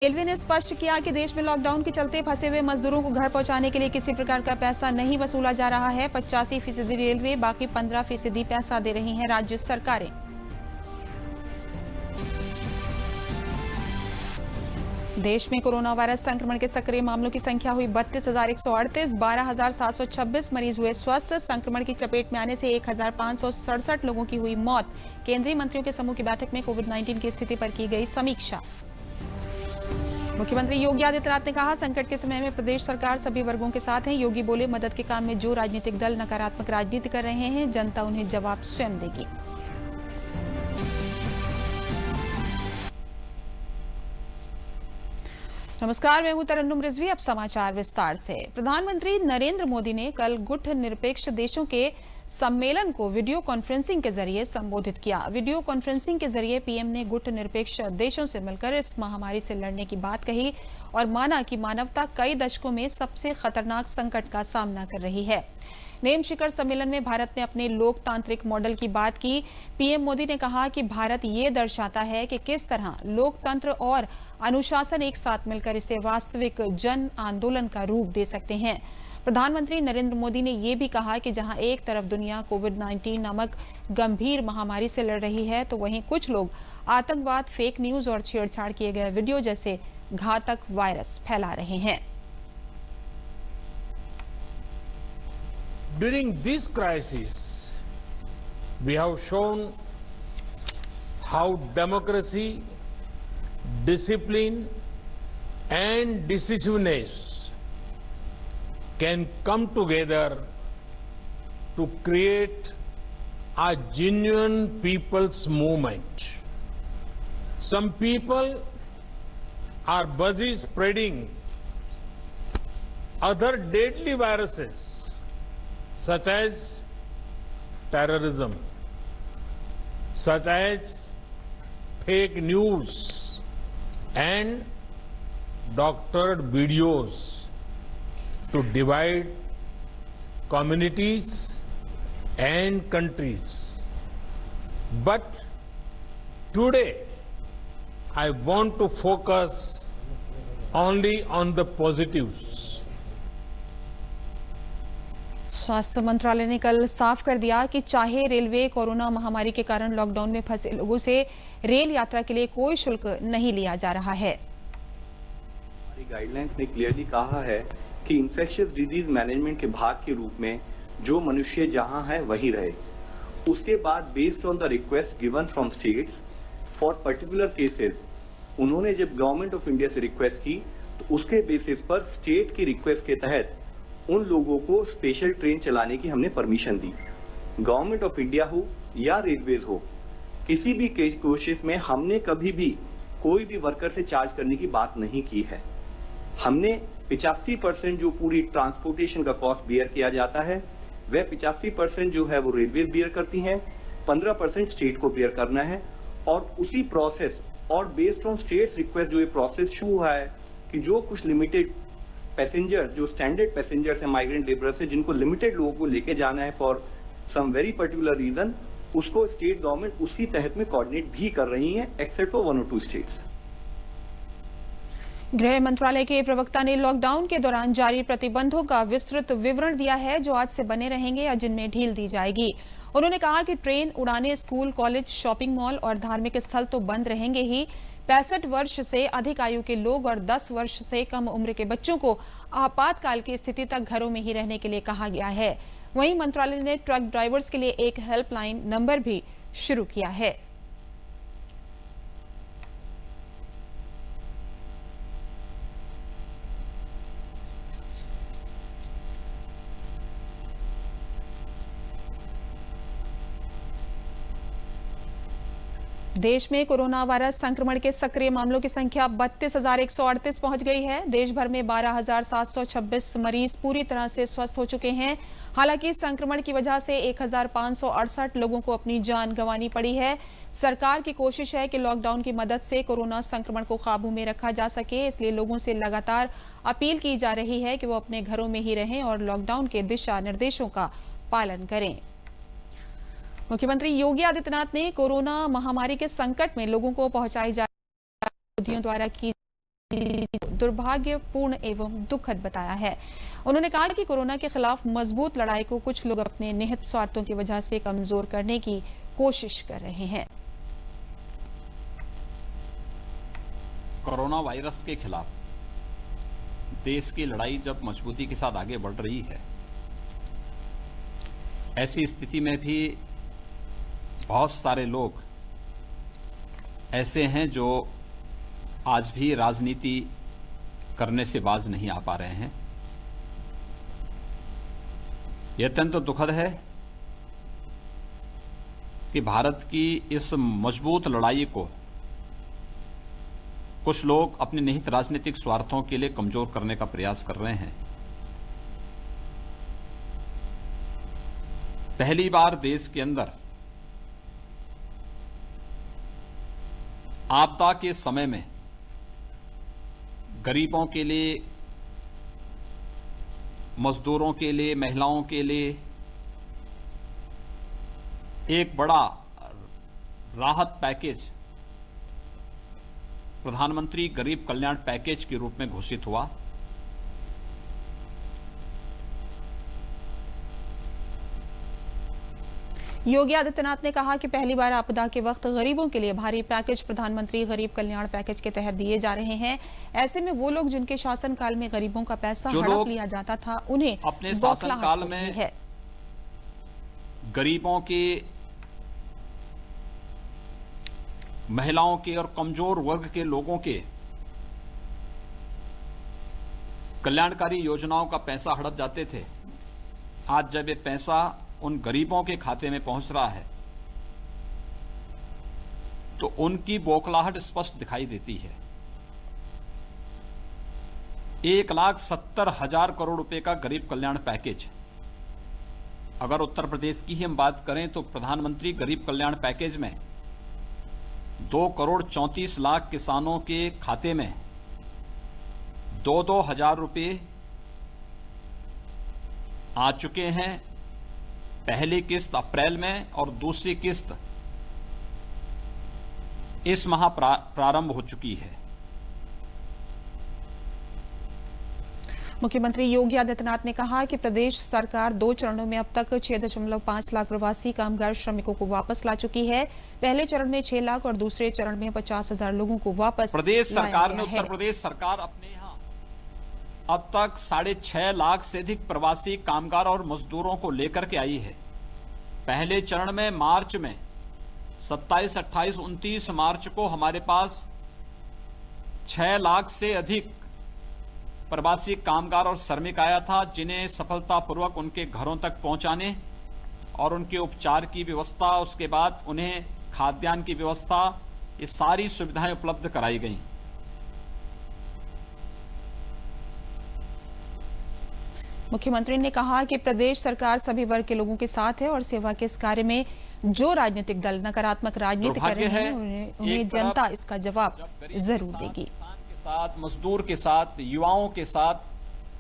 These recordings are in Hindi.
रेलवे ने स्पष्ट किया कि देश में लॉकडाउन के चलते फंसे हुए मजदूरों को घर पहुंचाने के लिए किसी प्रकार का पैसा नहीं वसूला जा रहा है। 85% रेलवे, बाकी 15% पैसा दे रही हैं राज्य सरकारें। देश में कोरोना वायरस संक्रमण के सक्रिय मामलों की संख्या हुई 32,138, 12,726 मरीज हुए स्वस्थ। संक्रमण की चपेट में आने से 1,567 लोगों की हुई मौत। केंद्रीय मंत्रियों के समूह की बैठक में कोविड-19 की स्थिति पर की गई समीक्षा। मुख्यमंत्री योगी आदित्यनाथ ने कहा, संकट के समय में प्रदेश सरकार सभी वर्गों के साथ है। योगी बोले, मदद के काम में जो राजनीतिक दल नकारात्मक राजनीति कर रहे हैं, जनता उन्हें जवाब स्वयं देगी। नमस्कार, मैं हूं तरन्नुम रिजवी। अब समाचार विस्तार से। प्रधानमंत्री नरेंद्र मोदी ने कल गुट निरपेक्ष देशों के सम्मेलन को वीडियो कॉन्फ्रेंसिंग के जरिए संबोधित किया। वीडियो कॉन्फ्रेंसिंग के जरिए पीएम ने गुट निरपेक्ष देशों से मिलकर इस महामारी से लड़ने की बात कही और माना कि मानवता कई दशकों में सबसे खतरनाक संकट का सामना कर रही है। नेम शिखर सम्मेलन में भारत ने अपने लोकतांत्रिक मॉडल की बात की। पीएम मोदी ने कहा कि भारत ये दर्शाता है कि किस तरह लोकतंत्र और अनुशासन एक साथ मिलकर इसे वास्तविक जन आंदोलन का रूप दे सकते हैं। प्रधानमंत्री नरेंद्र मोदी ने यह भी कहा कि जहां एक तरफ दुनिया कोविड-19 नामक गंभीर महामारी से लड़ रही है, तो वहीं कुछ लोग आतंकवाद, फेक न्यूज और छेड़छाड़ किए गए वीडियो जैसे घातक वायरस फैला रहे हैं। During this crisis, we have shown how democracy, discipline, and decisiveness can come together to create a genuine people's movement. Some people are busy spreading other deadly viruses such as terrorism, such as fake news and doctored videos to divide communities and countries. But today, I want to focus only on the positives. स्वास्थ्य मंत्रालय ने कल साफ कर दिया कि चाहे रेलवे कोरोना महामारी के कारण लॉकडाउन में फंसे लोगों से रेल यात्रा के लिए कोई शुल्क नहीं लिया जा रहा है। हमारी गाइडलाइंस ने क्लियरली कहा है कि इंफेक्शियस डिजीज मैनेजमेंट के भाग के रूप में जो मनुष्य जहां है वहीं रहे। उसके बाद based on the request given from states for particular cases, उन्होंने जब गवर्नमेंट ऑफ इंडिया से रिक्वेस्ट की तो उसके बेसिस पर स्टेट की रिक्वेस्ट के तहत उन लोगों को स्पेशल ट्रेन चलाने की हमने permission the. Government of India हो या रेलवेज हो, किसी भी कोशिश में हमने कभी भी कोई भी वर्कर से चार्ज करने की बात नहीं की है। हमने 85% जो पूरी ट्रांसपोर्टेशन का कॉस्ट बियर किया जाता है, वह 85% जो है वो रेलवेज बियर करती हैं, 15% स्टेट को बियर करना है। और उसी प्रोसेस और बेस्ड ऑन स्टेट रिक्वेस्ट जो ये प्रोसेस शुरू हुआ है कि जो कुछ लिमिटेड पैसेंजर, जो स्टैंडर्ड पैसेंजर्स हैं, माइग्रेंट लेबरर्स हैं, जिनको लिमिटेड लोगों को लेके जाना है for some very particular reason, उसको स्टेट गवर्नमेंट उसी तहत में कोऑर्डिनेट भी कर रही है, एक्सेप्ट फॉर 1 और 2 स्टेट्स। गृह मंत्रालय के प्रवक्ता ने लॉकडाउन के दौरान जारी प्रतिबंधों का विस्तृत विवरण दिया है, जो आज से बने रहेंगे या जिनमें ढील दी जाएगी। उन्होंने कहा कि ट्रेन, उड़ानें, स्कूल, कॉलेज, शॉपिंग मॉल और धार्मिक स्थल तो बंद रहेंगे ही। 65 वर्ष से अधिक आयु के लोग और 10 वर्ष से कम उम्र के बच्चों को आपातकाल की स्थिति तक घरों में ही रहने के लिए कहा गया है। वहीं मंत्रालय ने ट्रक ड्राइवर्स के लिए एक हेल्पलाइन नंबर भी शुरू किया है। देश में कोरोना वायरस संक्रमण के सक्रिय मामलों की संख्या 32,138 पहुंच गई है। देश भर में 12,726 मरीज पूरी तरह से स्वस्थ हो चुके हैं। हालांकि संक्रमण की वजह से 1,568 लोगों को अपनी जान गंवानी पड़ी है। सरकार की कोशिश है कि लॉकडाउन की मदद से कोरोना संक्रमण को काबू में रखा जा सके, इसलिए लोगों से लगातार अपील की जा रही है कि वो अपने घरों में ही रहें और लॉकडाउन के दिशा निर्देशों का पालन करें। मुख्यमंत्री योगी आदित्यनाथ ने कोरोना महामारी के संकट में लोगों को पहुंचाई जा रही द्वारा की दुर्भाग्यपूर्ण एवं दुखद बताया है। उन्होंने कहा कि कोरोना के खिलाफ मजबूत लड़ाई को कुछ लोग अपने निहित स्वार्थों की वजह से कमजोर करने की कोशिश कर रहे हैं। कोरोना वायरस के खिलाफ देश की लड़ाई जब मजबूती के साथ आगे बढ़ रही है, ऐसी स्थिति में भी बहुत सारे लोग ऐसे हैं जो आज भी राजनीति करने से बाज नहीं आ पा रहे हैं। यह अत्यंत दुखद है कि भारत की इस मजबूत लड़ाई को कुछ लोग अपने निहित राजनीतिक स्वार्थों के लिए कमजोर करने का प्रयास कर रहे हैं। पहली बार देश के अंदर आपदा के समय में गरीबों के लिए, मजदूरों के लिए, महिलाओं के लिए एक बड़ा राहत पैकेज प्रधानमंत्री गरीब कल्याण पैकेज के रूप में घोषित हुआ। योगी आदित्यनाथ ने कहा कि पहली बार आपदा के वक्त गरीबों के लिए भारी पैकेज प्रधानमंत्री गरीब कल्याण पैकेज के तहत दिए जा रहे हैं। ऐसे में वो लोग जिनके शासनकाल में गरीबों का पैसा हड़प लिया जाता था, उन्हें अपने शासनकाल में है। गरीबों के, महिलाओं के और कमजोर वर्ग के लोगों के कल्याणकारी योजनाओं का पैसा हड़प जाते थे। आज जब ये पैसा उन गरीबों के खाते में पहुंच रहा है तो उनकी बौखलाहट स्पष्ट दिखाई देती है। 1,70,000 करोड़ रुपए का गरीब कल्याण पैकेज, अगर उत्तर प्रदेश की ही हम बात करें तो प्रधानमंत्री गरीब कल्याण पैकेज में 2,34,00,000 किसानों के खाते में 2-2 हजार रुपए आ चुके हैं। पहली किस्त अप्रैल में और दूसरी किस्त इस माह प्रारंभ हो चुकी है। मुख्यमंत्री योगी आदित्यनाथ ने कहा कि प्रदेश सरकार 2 चरणों में अब तक 6.5 लाख प्रवासी कामगार श्रमिकों को वापस ला चुकी है। पहले चरण में 6 लाख और दूसरे चरण में 50,000 लोगों को वापस प्रदेश सरकार ने, उत्तर प्रदेश सरकार अपने यहाँ अब तक 6.5 लाख से अधिक प्रवासी कामगार और मजदूरों को लेकर के आई है। पहले चरण में मार्च में 27, 28, 29 मार्च को हमारे पास 6 लाख से अधिक प्रवासी कामगार और श्रमिक आया था, जिन्हें सफलतापूर्वक उनके घरों तक पहुंचाने और उनके उपचार की व्यवस्था, उसके बाद उन्हें खाद्यान्न की व्यवस्था, ये सारी सुविधाएं उपलब्ध कराई गई। मुख्यमंत्री ने कहा कि प्रदेश सरकार सभी वर्ग के लोगों के साथ है और सेवा के इस कार्य में जो राजनीतिक दल नकारात्मक राजनीति कर रहे हैं उन्हें जनता इसका जवाब जरूर देगी। किसान के साथ, मजदूर के साथ, युवाओं के साथ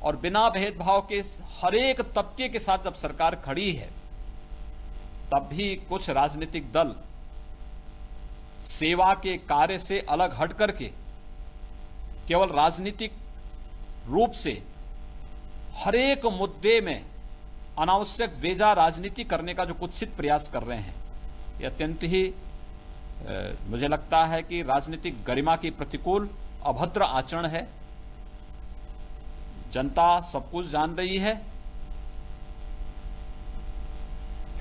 और बिना भेदभाव के हर एक तबके के साथ जब सरकार खड़ी है, तब भी कुछ राजनीतिक दल सेवा के कार्य से अलग हट करके केवल राजनीतिक रूप से हर एक मुद्दे में अनावश्यक वेजा राजनीति करने का जो कुत्सित प्रयास कर रहे हैं, ये अत्यंत ही मुझे लगता है कि राजनीतिक गरिमा की प्रतिकूल अभद्र आचरण है। जनता सब कुछ जान रही है।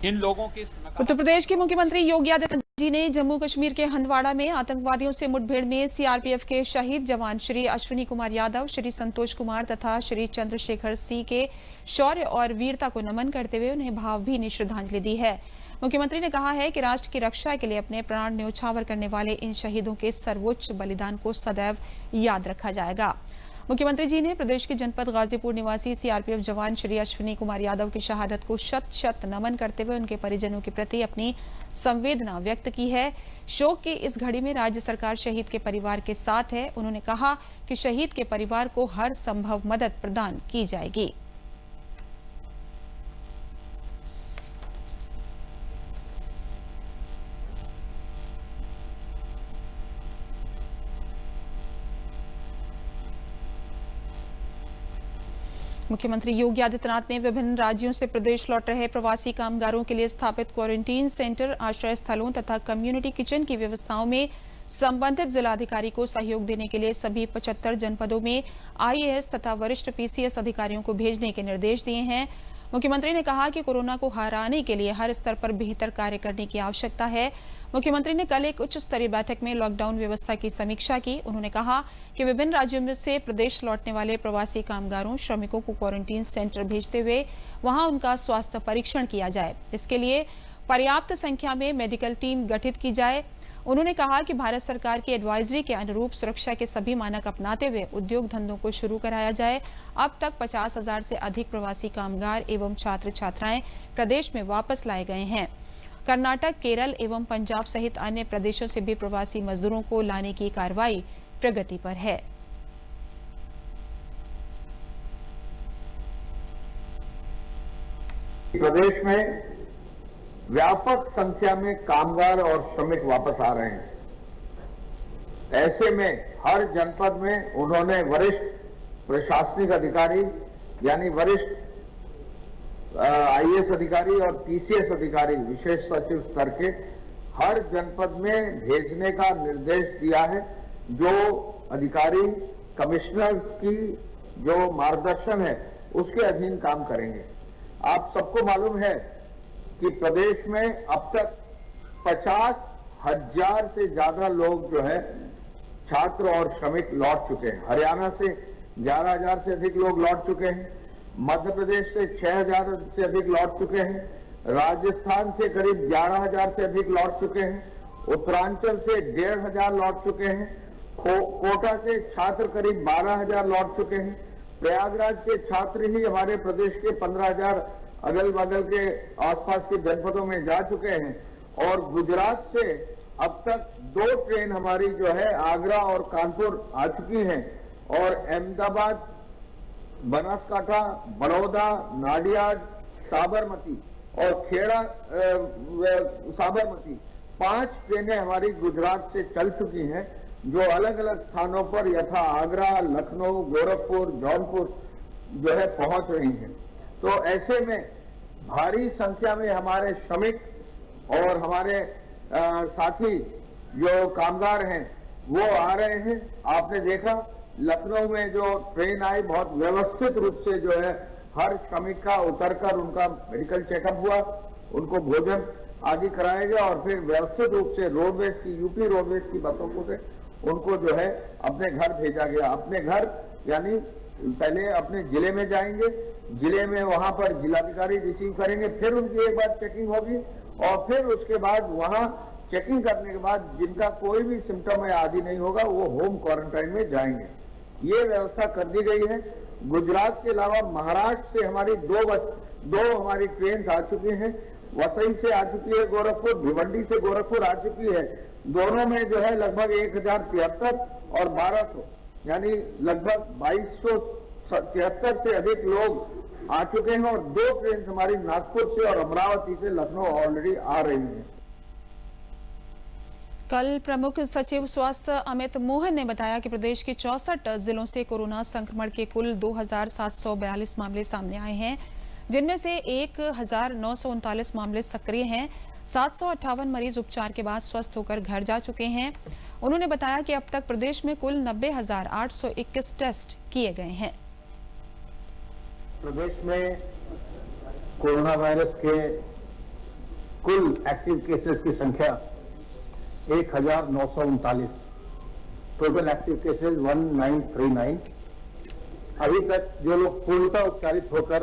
इन लोगों के उत्तर प्रदेश के मुख्यमंत्री योगी आदित्यनाथ जी ने जम्मू कश्मीर के हंदवाड़ा में आतंकवादियों से मुठभेड़ में सीआरपीएफ के शहीद जवान श्री अश्विनी कुमार यादव, श्री संतोष कुमार तथा श्री चंद्रशेखर सिंह के शौर्य और वीरता को नमन करते हुए उन्हें भावभीनी श्रद्धांजलि दी है। मुख्यमंत्री ने कहा है कि राष्ट्र की रक्षा के लिए अपने प्राण न्यौछावर करने वाले इन शहीदों के सर्वोच्च बलिदान को सदैव याद रखा जाएगा। मुख्यमंत्री जी ने प्रदेश के जनपद गाजीपुर निवासी सीआरपीएफ जवान श्री अश्विनी कुमार यादव की शहादत को शत शत नमन करते हुए उनके परिजनों के प्रति अपनी संवेदना व्यक्त की है। शोक की इस घड़ी में राज्य सरकार शहीद के परिवार के साथ है। उन्होंने कहा कि शहीद के परिवार को हर संभव मदद प्रदान की जाएगी। मुख्यमंत्री योगी आदित्यनाथ ने विभिन्न राज्यों से प्रदेश लौट रहे प्रवासी कामगारों के लिए स्थापित क्वारंटीन सेंटर, आश्रय स्थलों तथा कम्युनिटी किचन की व्यवस्थाओं में संबंधित जिलाधिकारी को सहयोग देने के लिए सभी 75 जनपदों में आईएएस तथा वरिष्ठ पीसीएस अधिकारियों को भेजने के निर्देश दिए हैं। मुख्यमंत्री ने कहा कि कोरोना को हराने के लिए हर स्तर पर बेहतर कार्य करने की आवश्यकता है। मुख्यमंत्री ने कल एक उच्च स्तरीय बैठक में लॉकडाउन व्यवस्था की समीक्षा की। उन्होंने कहा कि विभिन्न राज्यों से प्रदेश लौटने वाले प्रवासी कामगारों, श्रमिकों को क्वारंटीन सेंटर भेजते हुए वहां उनका स्वास्थ्य परीक्षण किया जाए। इसके लिए पर्याप्त संख्या में मेडिकल टीम गठित की जाए। उन्होंने कहा कि भारत सरकार की एडवाइजरी के अनुरूप सुरक्षा के सभी मानक अपनाते हुए उद्योग धंधों को शुरू कराया जाए। अब तक 50,000 से अधिक प्रवासी कामगार एवं छात्र छात्राएं प्रदेश में वापस लाए गए हैं। कर्नाटक, केरल एवं पंजाब सहित अन्य प्रदेशों से भी प्रवासी मजदूरों को लाने की कार्रवाई प्रगति पर है। प्रदेश में व्यापक संख्या में कामगार और श्रमिक वापस आ रहे हैं। ऐसे में हर जनपद में उन्होंने वरिष्ठ प्रशासनिक अधिकारी यानी वरिष्ठ आईएएस अधिकारी और पीसीएस अधिकारी, विशेष सचिव स्तर के हर जनपद में भेजने का निर्देश दिया है, जो अधिकारी कमिश्नर्स की जो मार्गदर्शन है उसके अधीन काम करेंगे। आप सबको मालूम है कि प्रदेश में अब तक 50,000 से ज्यादा लोग जो है छात्र और श्रमिक लौट चुके हैं। हरियाणा से 11,000 से अधिक लोग लौट चुके हैं, मध्य प्रदेश से 6,000 से अधिक लौट चुके हैं, राजस्थान से करीब 11,000 से अधिक लौट चुके हैं, उत्तरांचल से 1,500 लौट चुके हैं, कोटा से छात्र करीब 12,000 लौट चुके हैं, प्रयागराज के छात्र ही हमारे प्रदेश के 15,000 अगल बगल के आसपास के जनपदों में जा चुके हैं। और गुजरात से अब तक 2 ट्रेन हमारी जो है आगरा और कानपुर आ चुकी हैं, और अहमदाबाद, बनासकांठा, बड़ौदा, नाडियाड, साबरमती और खेड़ा साबरमती 5 ट्रेनें हमारी गुजरात से चल चुकी हैं, जो अलग अलग स्थानों पर यथा आगरा, लखनऊ, गोरखपुर, जौनपुर जो है पहुंच रही हैं। तो ऐसे में भारी संख्या में हमारे श्रमिक और हमारे साथी जो कामगार हैं वो आ रहे हैं। आपने देखा लखनऊ में जो ट्रेन आई, बहुत व्यवस्थित रूप से जो है हर श्रमिक का उतरकर उनका मेडिकल चेकअप हुआ, उनको भोजन आदि कराया गया और फिर व्यवस्थित रूप से रोडवेज की, यूपी रोडवेज की बसों को से उनको जो है अपने घर भेजा गया। अपने घर यानी पहले अपने जिले में जाएंगे, जिले में वहां पर जिलाधिकारी रिसीव करेंगे, फिर उनकी एक बार चेकिंग होगी और फिर उसके बाद वहां चेकिंग करने के बाद जिनका कोई भी सिम्टम या आदि नहीं होगा वो होम क्वारंटाइन में जाएंगे। ये व्यवस्था कर दी गई है। गुजरात के अलावा महाराष्ट्र से हमारी 2 हमारी ट्रेन आ चुकी हैं, वसई से आ चुकी है गोरखपुर, भिवंडी से गोरखपुर आ चुकी है। दोनों में जो है लगभग 1073 और 1200 यानी लगभग 2273 से अधिक लोग आ चुके हैं और 2 ट्रेन हमारी नागपुर से और अमरावती से लखनऊ ऑलरेडी आ रही हैं। कल प्रमुख सचिव स्वास्थ्य अमित मोहन ने बताया कि प्रदेश के 64 जिलों से कोरोना संक्रमण के कुल 2,742 मामले सामने आए हैं, जिनमें से 1,939 मामले सक्रिय हैं। 758 मरीज उपचार के बाद स्वस्थ होकर घर जा चुके हैं। उन्होंने बताया कि अब तक प्रदेश में कुल 90,821 टेस्ट किए गए हैं। प्रदेश में कोरोना वायरस के कुल एक्टिव केसेस की संख्या 1,939, टोटल एक्टिव केसेस 1939। अभी तक जो लोग पूर्णतः उपचारित होकर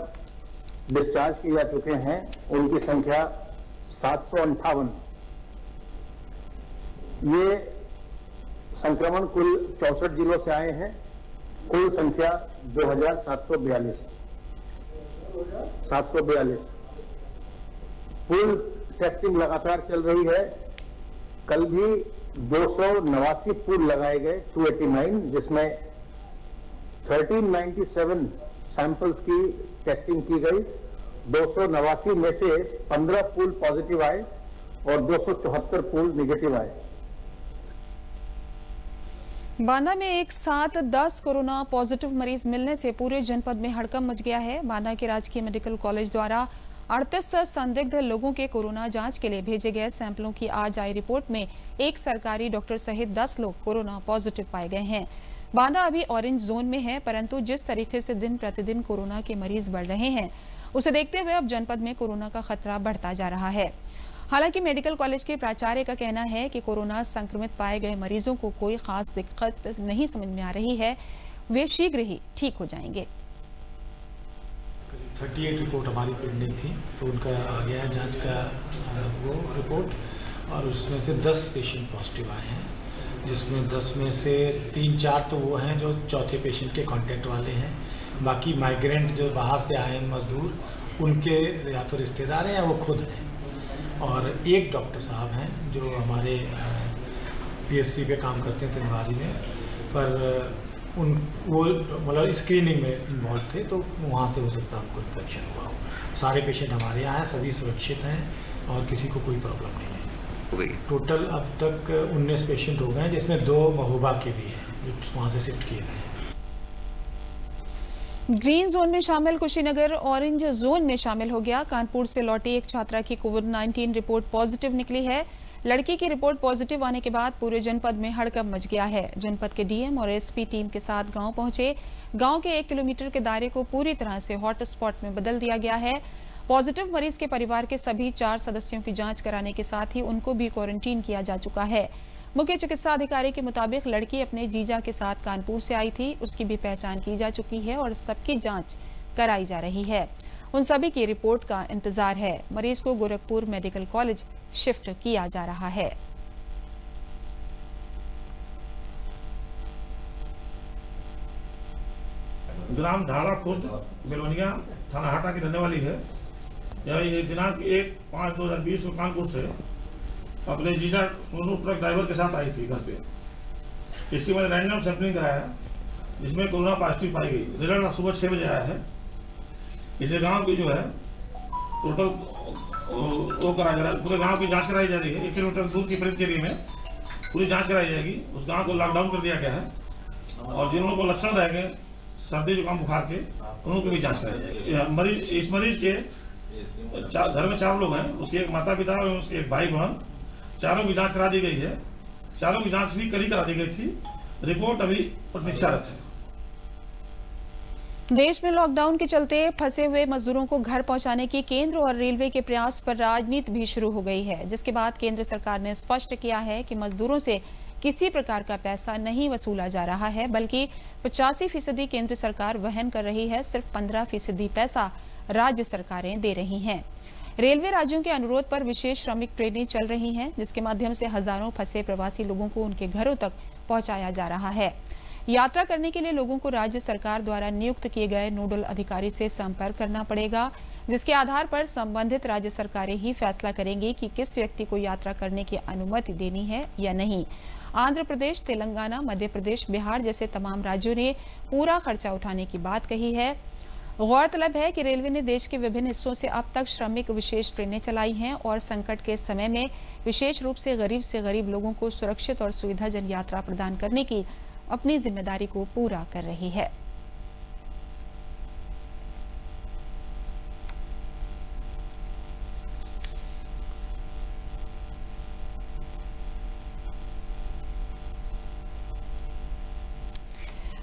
डिस्चार्ज किए जा चुके हैं उनकी संख्या 758। ये संक्रमण कुल 64 जिलों से आए हैं। कुल संख्या 2,742। फुल टेस्टिंग लगातार चल रही है। कल भी 289 पूल लगाए गए, 289, जिसमें 1397 सैंपल्स की टेस्टिंग की गई। 289 में से 15 पूल पॉजिटिव आए और 274 पूल नेगेटिव आए। बांदा में एक साथ 10 कोरोना पॉजिटिव मरीज मिलने से पूरे जनपद में हड़कंप मच गया है। बांदा के राजकीय मेडिकल कॉलेज द्वारा 38 संदिग्ध लोगों के कोरोना जांच के लिए भेजे गए सैंपलों की आज आई रिपोर्ट में एक सरकारी डॉक्टर सहित 10 लोग कोरोना पॉजिटिव पाए गए हैं। बांदा अभी ऑरेंज जोन में है, परंतु जिस तरीके से दिन प्रतिदिन कोरोना के मरीज बढ़ रहे हैं, उसे देखते हुए अब जनपद में कोरोना का खतरा बढ़ता जा रहा है। हालांकि मेडिकल कॉलेज के प्राचार्य का कहना है कि कोरोना संक्रमित पाए गए मरीजों को कोई खास दिक्कत नहीं समझ में आ रही है, वे शीघ्र ही ठीक हो जाएंगे। 38 रिपोर्ट हमारी पेंडिंग थी, तो उनका आ गया है जांच का वो रिपोर्ट, और उसमें से 10 पेशेंट पॉजिटिव आए हैं, जिसमें 10 में से 3-4 तो वो हैं जो चौथे पेशेंट के कांटेक्ट वाले हैं। बाकी माइग्रेंट जो बाहर से आए हैं मजदूर, उनके या तो रिश्तेदार हैं या वो खुद हैं। और एक डॉक्टर साहब हैं जो हमारे पीएचसी पे काम करते हैं तिनवारी में, पर वो मतलब स्क्रीनिंग में इन्वॉल्व थे, तो वहाँ से हो सकता है उनको इन्फेक्शन हुआ हो। सारे पेशेंट हमारे यहाँ हैं, सभी सुरक्षित हैं और किसी को कोई प्रॉब्लम नहीं है। टोटल अब तक 19 पेशेंट हो गए हैं, जिसमें 2 महोबा के भी हैं जो वहाँ से शिफ्ट किए गए हैं। ग्रीन जोन में शामिल कुशीनगर ऑरेंज जोन में शामिल हो गया। कानपुर से लौटी एक छात्रा की कोविड-19 रिपोर्ट पॉजिटिव निकली है। लड़की की रिपोर्ट पॉजिटिव आने के बाद पूरे जनपद में हड़कंप मच गया है। जनपद के डीएम और एसपी टीम के साथ गांव पहुंचे। गांव के 1 किलोमीटर के दायरे को पूरी तरह से हॉट स्पॉट में बदल दिया गया है। पॉजिटिव मरीज के परिवार के सभी 4 सदस्यों की जांच कराने के साथ ही उनको भी क्वारंटीन किया जा चुका है। मुख्य चिकित्सा अधिकारी के मुताबिक लड़की अपने जीजा के साथ कानपुर से आई थी, उसकी भी पहचान की जा चुकी है और सबकी जांच कराई जा रही है। उन सभी की रिपोर्ट का इंतजार है। मरीज को गोरखपुर मेडिकल कॉलेज शिफ्ट किया जा रहा है। ग्राम ढाड़ा खुर्द बेलोनिया थाना हाटा की रहने वाली है। यह दिनांक 1/5/2020 को कानपुर से अपने जीजा ट्रक ड्राइवर के साथ आई थी घर पे। इसकी मैंने रैंडम सैंपलिंग कराया, जिसमें कोरोना पॉजिटिव पाई गई। रिजल्ट सुबह 6 बजे आया है। इसे गांव की जो है टोटल वो कराया जा रहा है, पूरे गांव की जांच कराई जा रही है। 1 किलोमीटर दूर की परिधि एरिया में पूरी जांच कराई जाएगी। उस गांव को लॉकडाउन कर दिया गया है और जिन लोगों को लक्षण रहेंगे सर्दी जुकाम बुखार के, उनको भी जाँच कराई जाएगी। इस मरीज के घर में 4 लोग हैं, उसके एक माता पिता और उसके एक भाई बहन, चारों की जांच करा दी गई है। चारों की जांच भी करा दी गई थी। रिपोर्ट अभी प्रतीक्षारत है। देश में लॉकडाउन के चलते फंसे हुए मजदूरों को घर पहुंचाने की केंद्र और रेलवे के प्रयास पर राजनीति भी शुरू हो गई है, जिसके बाद केंद्र सरकार ने स्पष्ट किया है कि मजदूरों से किसी प्रकार का पैसा नहीं वसूला जा रहा है, बल्कि 85% केंद्र सरकार वहन कर रही है। सिर्फ 15% पैसा राज्य सरकारें दे रही हैं। रेलवे राज्यों के अनुरोध पर विशेष श्रमिक ट्रेनें चल रही हैं, जिसके माध्यम से हजारों फंसे प्रवासी लोगों को उनके घरों तक पहुंचाया जा रहा है। यात्रा करने के लिए लोगों को राज्य सरकार द्वारा नियुक्त किए गए नोडल अधिकारी से संपर्क करना पड़ेगा, जिसके आधार पर संबंधित राज्य सरकारें ही फैसला करेंगी कि किस व्यक्ति को यात्रा करने की अनुमति देनी है या नहीं। आंध्र प्रदेश, तेलंगाना, मध्य प्रदेश, बिहार जैसे तमाम राज्यों ने पूरा खर्चा उठाने की बात कही है। गौरतलब है कि रेलवे ने देश के विभिन्न हिस्सों से अब तक श्रमिक विशेष ट्रेनें चलाई हैं और संकट के समय में विशेष रूप से गरीब लोगों को सुरक्षित और सुविधाजनक यात्रा प्रदान करने की अपनी जिम्मेदारी को पूरा कर रही है।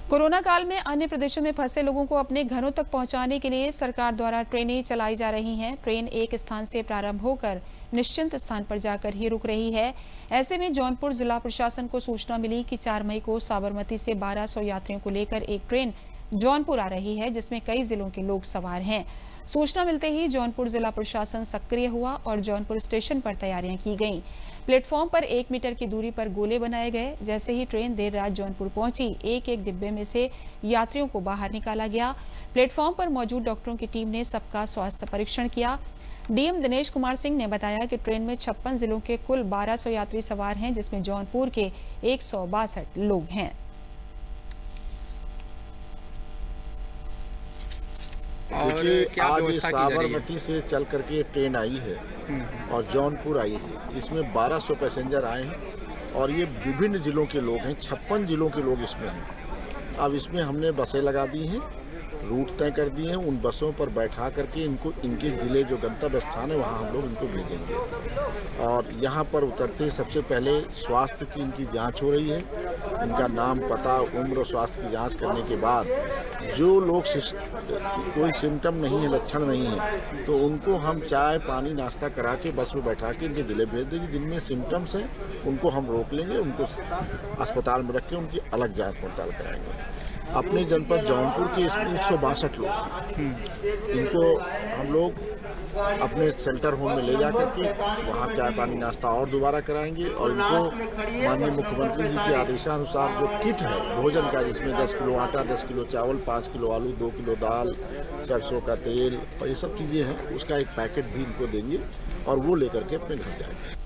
कोरोना काल में अन्य प्रदेशों में फंसे लोगों को अपने घरों तक पहुंचाने के लिए सरकार द्वारा ट्रेनें चलाई जा रही हैं। ट्रेन एक स्थान से प्रारंभ होकर निश्चित स्थान पर जाकर ही रुक रही है। ऐसे में जौनपुर जिला प्रशासन को सूचना मिली कि 4 मई को साबरमती से 1200 यात्रियों को लेकर एक ट्रेन जौनपुर आ रही है, जिसमें कई जिलों के लोग सवार हैं। सूचना मिलते ही जौनपुर जिला प्रशासन सक्रिय हुआ और जौनपुर स्टेशन पर तैयारियां की गईं। प्लेटफॉर्म पर 1 मीटर की दूरी पर गोले बनाए गए। जैसे ही ट्रेन देर रात जौनपुर पहुंची, एक डिब्बे में से यात्रियों को बाहर निकाला गया। प्लेटफॉर्म पर मौजूद डॉक्टरों की टीम ने सबका स्वास्थ्य परीक्षण किया। डीएम दिनेश कुमार सिंह ने बताया कि ट्रेन में 56 जिलों के कुल 1200 यात्री सवार हैं, जिसमें जौनपुर के 162 लोग हैं। देखिए, आज साबरमती से चल करके ट्रेन आई है और जौनपुर आई है। इसमें 1200 पैसेंजर आए हैं और ये विभिन्न जिलों के लोग हैं, 56 जिलों के लोग इसमें हैं। अब इसमें हमने बसें लगा दी हैं, रूट तय कर दिए हैं, उन बसों पर बैठा करके इनको इनके ज़िले जो गंतव्य स्थान है वहाँ हम लोग इनको भेजेंगे। और यहाँ पर उतरते सबसे पहले स्वास्थ्य की इनकी जांच हो रही है, इनका नाम, पता, उम्र और स्वास्थ्य की जांच करने के बाद जो लोग कोई सिम्टम नहीं है, लक्षण नहीं है, तो उनको हम चाय पानी नाश्ता करा के बस में बैठा के इनके ज़िले भेज देंगे। जिनमें सिम्टम्स हैं उनको हम रोक लेंगे, उनको अस्पताल में रख के उनकी अलग जाँच पड़ताल कराएंगे। अपने जनपद जौनपुर के इसमें 162 लोग, इनको हम लोग अपने सेंटर होम में ले जा करके वहाँ चाय पानी नाश्ता और दोबारा कराएंगे। और इनको माननीय मुख्यमंत्री जी के आदेशानुसार जो किट है भोजन का, जिसमें 10 किलो आटा, 10 किलो चावल, 5 किलो आलू, 2 किलो दाल, सरसों का तेल और ये सब चीज़ें हैं, उसका एक पैकेट भी इनको देंगे और वो लेकर के अपने घर जाएंगे।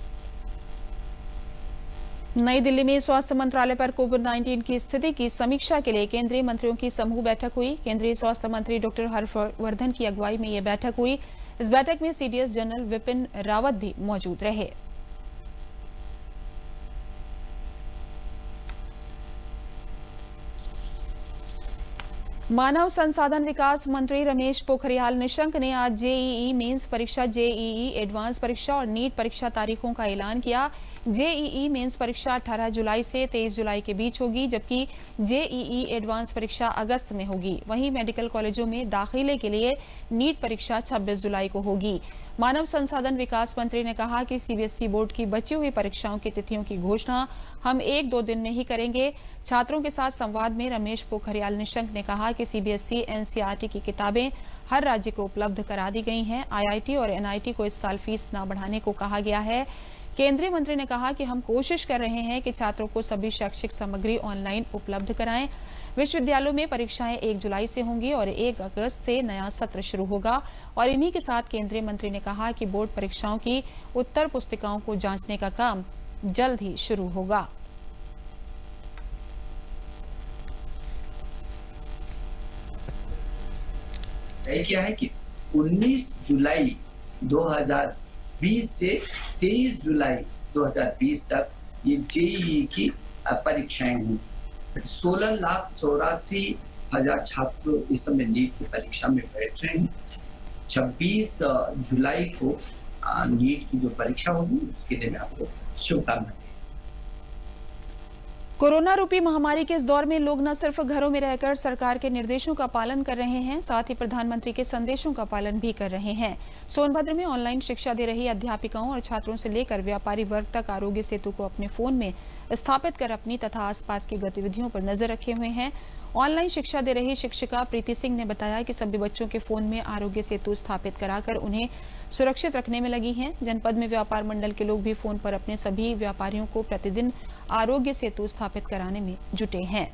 नई दिल्ली में स्वास्थ्य मंत्रालय पर कोविड-19 की स्थिति की समीक्षा के लिए केंद्रीय मंत्रियों की समूह बैठक हुई। केंद्रीय स्वास्थ्य मंत्री डॉक्टर हर्षवर्धन की अगुवाई में यह बैठक हुई। इस बैठक में सीडीएस जनरल विपिन रावत भी मौजूद रहे। मानव संसाधन विकास मंत्री रमेश पोखरियाल निशंक ने आज जेईई मेंस परीक्षा, जेईई एडवांस परीक्षा और नीट परीक्षा तारीखों का ऐलान किया। जेईई मेंस परीक्षा 18 जुलाई से 23 जुलाई के बीच होगी, जबकि जेईई एडवांस परीक्षा अगस्त में होगी। वहीं मेडिकल कॉलेजों में दाखिले के लिए नीट परीक्षा 26 जुलाई को होगी। मानव संसाधन विकास मंत्री ने कहा कि सीबीएसई बोर्ड की बची हुई परीक्षाओं की तिथियों की घोषणा हम 1-2 दिन में ही करेंगे। छात्रों के साथ संवाद में रमेश पोखरियाल निशंक ने कहा कि सीबीएसई एनसीईआरटी की किताबें हर राज्य को उपलब्ध करा दी गई हैं। आईआईटी और एनआईटी को इस साल फीस न बढ़ाने को कहा गया है। केंद्रीय मंत्री ने कहा कि हम कोशिश कर रहे हैं कि छात्रों को सभी शैक्षिक सामग्री ऑनलाइन उपलब्ध कराएं। विश्वविद्यालयों में परीक्षाएं 1 जुलाई से होंगी और 1 अगस्त से नया सत्र शुरू होगा। और इन्हीं के साथ केंद्रीय मंत्री ने कहा कि बोर्ड परीक्षाओं की उत्तर पुस्तिकाओं को जांचने का काम जल्द ही शुरू होगा। तय किया है कि 19 जुलाई 2020 से 23 जुलाई 2020 तक ये जेईई की परीक्षाएं होंगी। 16,84,000 छात्र इस समय नीट की परीक्षा में बैठ रहे हैं। 26 जुलाई को नीट की जो परीक्षा होगी उसके लिए मैं आपको शुभकामनाएं। कोरोना रूपी महामारी के इस दौर में लोग न सिर्फ घरों में रहकर सरकार के निर्देशों का पालन कर रहे हैं, साथ ही प्रधानमंत्री के संदेशों का पालन भी कर रहे हैं। सोनभद्र में ऑनलाइन शिक्षा दे रही अध्यापिकाओं और छात्रों से लेकर व्यापारी वर्ग तक आरोग्य सेतु को अपने फोन में स्थापित कर अपनी तथा आसपास की गतिविधियों पर नजर रखे हुए हैं। ऑनलाइन शिक्षा दे रही शिक्षिका प्रीति सिंह ने बताया कि सभी बच्चों के फोन में आरोग्य सेतु स्थापित कराकर उन्हें सुरक्षित रखने में लगी हैं। जनपद में व्यापार मंडल के लोग भी फोन पर अपने सभी व्यापारियों को प्रतिदिन आरोग्य सेतु स्थापित कराने में जुटे हैं।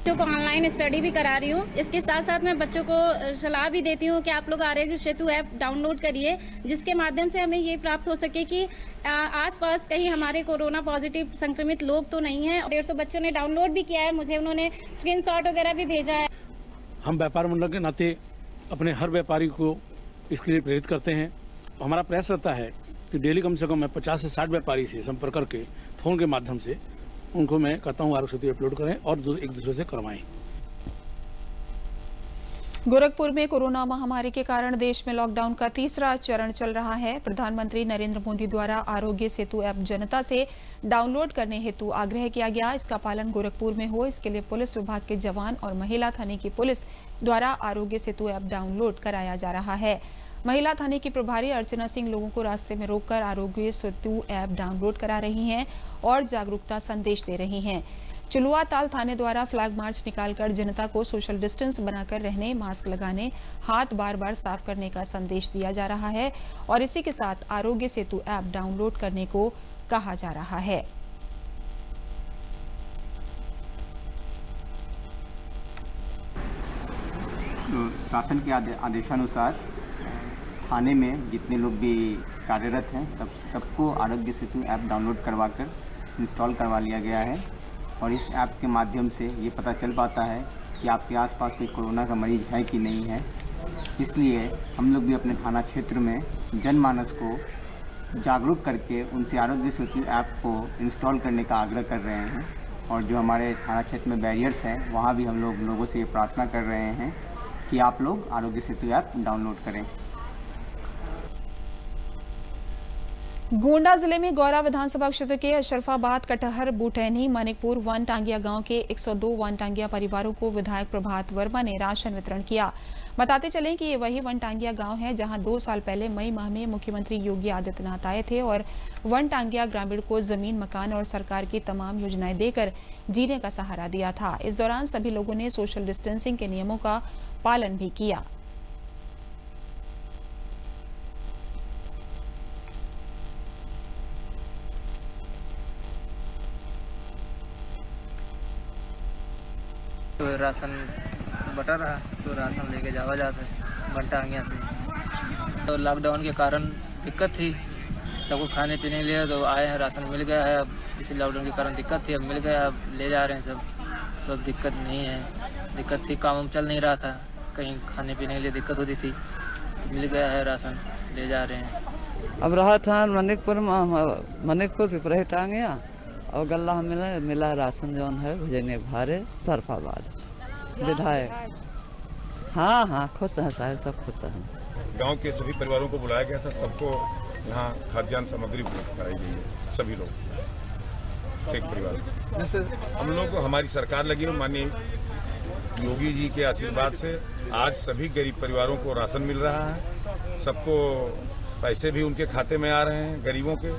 बच्चों को ऑनलाइन स्टडी भी करा रही हूँ। इसके साथ साथ मैं बच्चों को सलाह भी देती हूँ कि आप लोग आरोग्य सेतु ऐप डाउनलोड करिए, जिसके माध्यम से हमें ये प्राप्त हो सके कि आसपास कहीं हमारे कोरोना पॉजिटिव संक्रमित लोग तो नहीं हैं। 150 बच्चों ने डाउनलोड भी किया है, मुझे उन्होंने स्क्रीनशॉट वगैरह भी भेजा है। हम व्यापार मंडल के नाते अपने हर व्यापारी को इसके लिए प्रेरित करते हैं। हमारा प्रयास रहता है कि डेली कम से कम मैं 50 से 60 व्यापारी से संपर्क करके फ़ोन के माध्यम से उनको मैं कहता हूँ आरोग्य सेतु अपलोड करें और एक दूसरे से करवाएं। गोरखपुर में कोरोना महामारी के कारण देश में लॉकडाउन का तीसरा चरण चल रहा है। प्रधानमंत्री नरेंद्र मोदी द्वारा आरोग्य सेतु ऐप जनता से डाउनलोड करने हेतु आग्रह किया गया। इसका पालन गोरखपुर में हो, इसके लिए पुलिस विभाग के जवान और महिला थाने की पुलिस द्वारा आरोग्य सेतु ऐप डाउनलोड कराया जा रहा है। महिला थाने की प्रभारी अर्चना सिंह लोगों को रास्ते में रोककर आरोग्य सेतु ऐप डाउनलोड करा रही हैं और जागरूकता संदेश दे रही हैं। चिलुआ ताल थाने द्वारा फ्लैग मार्च निकालकर जनता को सोशल डिस्टेंस बनाकर रहने, मास्क लगाने, हाथ बार बार साफ करने का संदेश दिया जा रहा है और इसी के साथ आरोग्य सेतु ऐप डाउनलोड करने को कहा जा रहा है। तो शासन के आदेशानुसार थाने में जितने लोग भी कार्यरत हैं सबको आरोग्य सेतु ऐप डाउनलोड करवाकर इंस्टॉल करवा लिया गया है और इस ऐप के माध्यम से ये पता चल पाता है कि आपके आसपास कोई कोरोना का मरीज है कि नहीं है इसलिए हम लोग भी अपने थाना क्षेत्र में जनमानस को जागरूक करके उनसे आरोग्य सेतु ऐप को इंस्टॉल करने का आग्रह कर रहे हैं। और जो हमारे थाना क्षेत्र में बैरियर्स हैं वहाँ भी हम लोगों से ये प्रार्थना कर रहे हैं कि आप लोग आरोग्य सेतु ऐप डाउनलोड करें। गोंडा जिले में गौरा विधानसभा क्षेत्र के अशरफाबाद, कटहर, बुटैनी, मानिकपुर, वनटांगिया गांव के 102 वनटांगिया परिवारों को विधायक प्रभात वर्मा ने राशन वितरण किया। बताते चलें कि ये वही वनटांगिया गांव है जहां 2 साल पहले मई माह में मुख्यमंत्री योगी आदित्यनाथ आए थे और वनटांगिया ग्रामीण को जमीन, मकान और सरकार की तमाम योजनाएं देकर जीने का सहारा दिया था। इस दौरान सभी लोगों ने सोशल डिस्टेंसिंग के नियमों का पालन भी किया। तो राशन बटा रहा तो राशन लेके जावा जाते वनटांगिया से। तो लॉकडाउन के कारण दिक्कत थी, सबको खाने पीने के लिए तो आए हैं, राशन मिल गया है। अब इसी लॉकडाउन के कारण दिक्कत थी, अब मिल गया, अब ले जा रहे हैं सब। तो अब दिक्कत नहीं है। दिक्कत थी, काम चल नहीं रहा था, कहीं खाने पीने के लिए दिक्कत होती थी, तो मिल गया है राशन, ले जा रहे हैं। अब रहा था मनिकपुर पिपरही टांगिया और गल्ला मिला राशन जौन है भेजने भारे सरफाबाद विधायक। हाँ खुश हैं साहब, सब खुश हैं। गांव के सभी परिवारों को बुलाया गया था, सबको यहाँ खाद्यान्न सामग्री उपलब्ध कराई गई है, सभी लोग एक परिवार। जिससे हम लोग को हमारी सरकार लगी है, माननीय योगी जी के आशीर्वाद से आज सभी गरीब परिवारों को राशन मिल रहा है। सबको पैसे भी उनके खाते में आ रहे हैं, गरीबों के,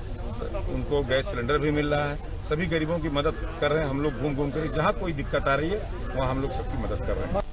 उनको गैस सिलेंडर भी मिल रहा है। सभी गरीबों की मदद कर रहे हैं हम लोग, घूम घूम कर जहाँ कोई दिक्कत आ रही है वहाँ हम लोग सबकी मदद कर रहे हैं।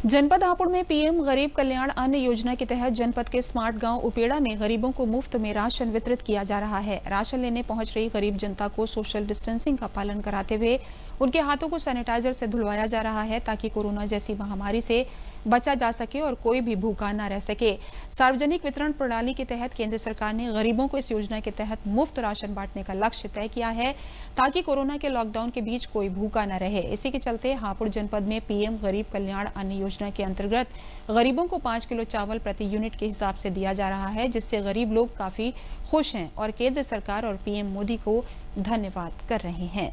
जनपद हापुड़ में पीएम गरीब कल्याण अन्न योजना के तहत जनपद के स्मार्ट गांव उपेड़ा में गरीबों को मुफ्त में राशन वितरित किया जा रहा है। राशन लेने पहुंच रही गरीब जनता को सोशल डिस्टेंसिंग का पालन कराते हुए उनके हाथों को सैनिटाइजर से धुलवाया जा रहा है ताकि कोरोना जैसी महामारी से बचा जा सके और कोई भी भूखा न रह सके। सार्वजनिक वितरण प्रणाली के तहत केंद्र सरकार ने गरीबों को इस योजना के तहत मुफ्त राशन बांटने का लक्ष्य तय किया है ताकि कोरोना के लॉकडाउन के बीच कोई भूखा न रहे। इसी के चलते हापुड़ जनपद में पीएम गरीब कल्याण अन्न योजना के अंतर्गत गरीबों को 5 किलो चावल प्रति यूनिट के हिसाब से दिया जा रहा है, जिससे गरीब लोग काफी खुश हैं और केंद्र सरकार और पीएम मोदी को धन्यवाद कर रहे हैं।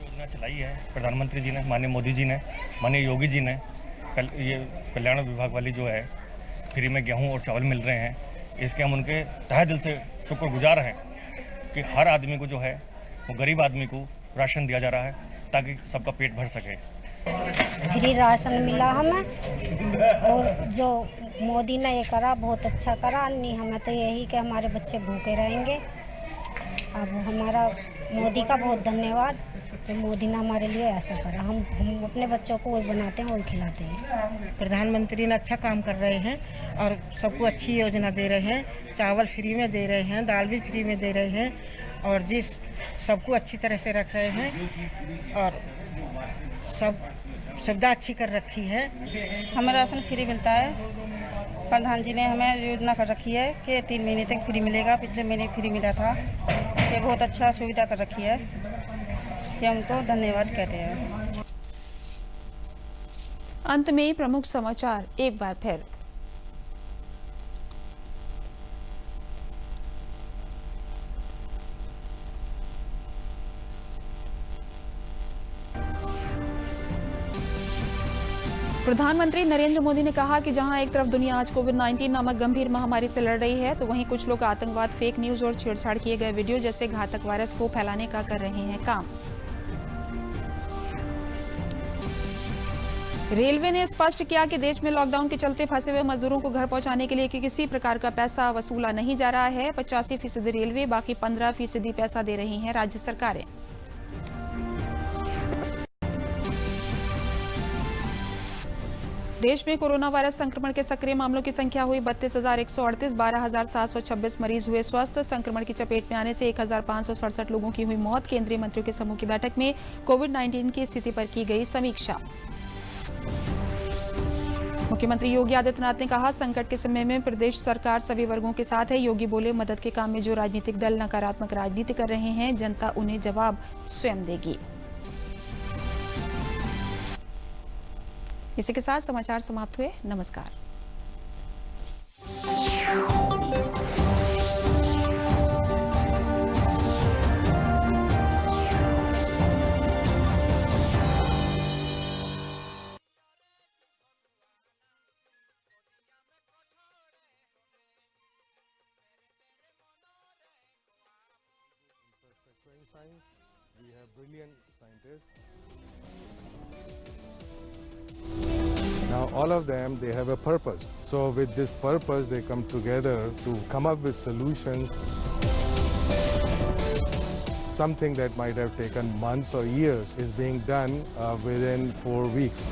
योजना चलाई है प्रधानमंत्री जी ने, माननीय मोदी जी ने, माननीय योगी जी ने। ये कल्याण विभाग वाली जो है फ्री में गेहूं और चावल मिल रहे हैं, इसके हम उनके तहे दिल से शुक्रगुजार हैं कि हर आदमी को जो है वो गरीब आदमी को राशन दिया जा रहा है ताकि सबका पेट भर सके। फ्री राशन मिला हमें और जो मोदी ने ये करा बहुत अच्छा करा। नहीं हमें तो यही कि हमारे बच्चे भूखे रहेंगे। अब हमारा मोदी का बहुत धन्यवाद कि मोदी ने हमारे लिए ऐसा करा। हम अपने बच्चों को वही बनाते हैं, वही खिलाते हैं। प्रधानमंत्री ने अच्छा काम कर रहे हैं और सबको अच्छी योजना दे रहे हैं। चावल फ्री में दे रहे हैं, दाल भी फ्री में दे रहे हैं और जिस सबको अच्छी तरह से रख रहे हैं और सब सुविधा अच्छी कर रखी है। हमें राशन फ्री मिलता है। प्रधान जी ने हमें योजना कर रखी है कि 3 महीने तक फ्री मिलेगा। पिछले महीने फ्री मिला था। ये बहुत अच्छा सुविधा कर रखी है, ये हमको धन्यवाद कहते हैं। अंत में प्रमुख समाचार एक बार फिर। प्रधानमंत्री नरेंद्र मोदी ने कहा कि जहां एक तरफ दुनिया आज कोविड-19 नामक गंभीर महामारी से लड़ रही है, तो वहीं कुछ लोग आतंकवाद, फेक न्यूज और छेड़छाड़ किए गए वीडियो जैसे घातक वायरस को फैलाने का कर रहे हैं काम। रेलवे ने स्पष्ट किया कि देश में लॉकडाउन के चलते फंसे हुए मजदूरों को घर पहुंचाने के लिए किसी प्रकार का पैसा वसूला नहीं जा रहा है। 85% रेलवे, बाकी 15% पैसा दे रही हैं राज्य सरकारें। देश में कोरोना वायरस संक्रमण के सक्रिय मामलों की संख्या हुई 32,138, 12,726 मरीज हुए स्वस्थ। संक्रमण की चपेट में आने से 1,567 लोगों की हुई मौत। केंद्रीय मंत्रियों के समूह की बैठक में कोविड-19 की स्थिति पर की गई समीक्षा। मुख्यमंत्री योगी आदित्यनाथ ने कहा, संकट के समय में प्रदेश सरकार सभी वर्गों के साथ है। योगी बोले, मदद के काम में जो राजनीतिक दल नकारात्मक राजनीति कर रहे हैं, जनता उन्हें जवाब स्वयं देगी। इसी के साथ समाचार समाप्त हुए। नमस्कार। Science, we have brilliant scientists. Now all of them, they have a purpose. So with this purpose, they come together to come up with solutions. Something that might have taken months or years is being done within 4 weeks.